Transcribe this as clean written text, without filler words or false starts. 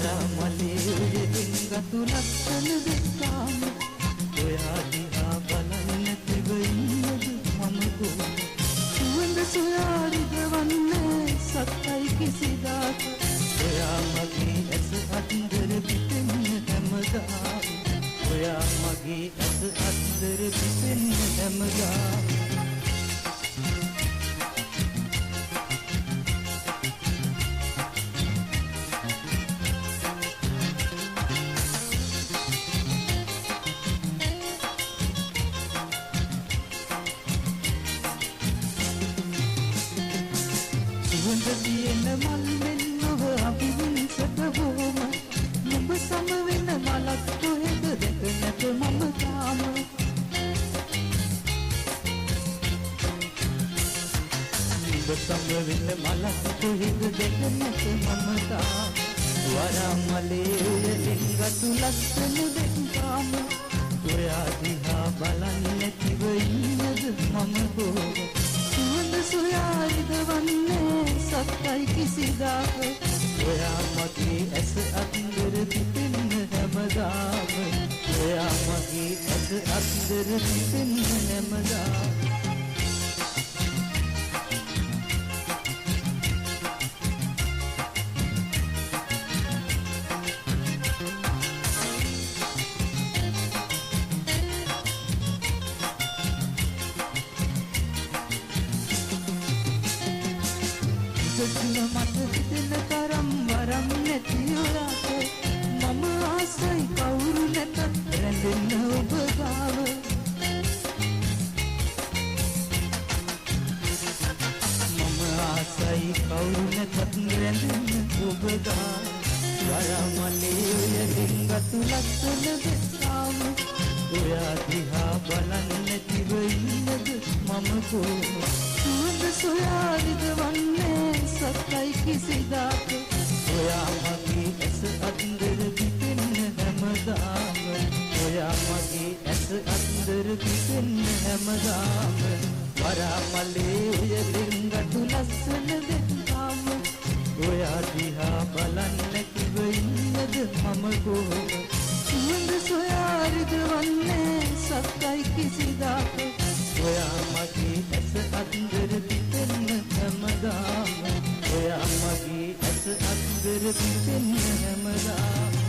වරමලේ උයකින් ගතු ලස්සන දෙක්කාම ඔයා දිහා බලන්න තිබ ඉන්නද මම කොහොම සුවඳ සොයාරිද වන්නේ සත්තයි කිසිදාක ඔයා මගේ ඇස අද්දර පිටෙන්න හැමදාම ඔයා මගේ ඇස අද්දර පිටෙන්න හැමදාම තියෙන මල් මෙන් ඔබ අභිවින්සට බොහොම නුඹ සම වෙන මලක් කොහෙද දැක නැත මම තාම නුඹ සම වෙන මලක් කොහෙද දැක නැත මම තාම වරමලේ උයකින් ගතු ලස්සන දෙක්කාම ඔයා දිහා බලන්න නැතිව ඉන්නද මම කොහොම සුවඳ සොයාරිද වන්නේ සත්තයි කිසිදාක ඔයා මගේ ඇස අද්දර පිපෙන්න හැමදාම ඔයා මගේ ඇස අද්දර පිපෙන්න හැමදාම සුදුන මට හිතෙන තරම් වරම් නැති ඔයාට මම ආසයි කවුරු නැතත් රැඳෙන්න ඔබ ගාව මම ආසයි කවුරු නැතත් රැඳෙන්න ඔබ ගාව වරමලේ උයකින් ගතු ලස්සන දෙක්කාම ඔයා දිහා බලන්න නැතිව ඉන්නද මම කොහොම සුවඳ සොයාරිද වන්නේ සත්තයි කිසිදාක ඔයා මගේ ඇස අද්දර පිපෙන්න හැමදාම ඔයා මගේ ඇස අද්දර පිපෙන්න හැමදාම වරමලේ උයකින් ගතු ලස්සන දෙක්කාම ඔයා දිහා බලන්න නැතිව ඉන්නද මම කොහොම සුවඳ සොයාරිද වන්නේ සත්තයි කිසිදාක ඔයා මගේ ඇස අද්දර පිපෙන්න හැමදාම ඔයා මගේ ඇස අද්දර පිපෙන්න හැමදාම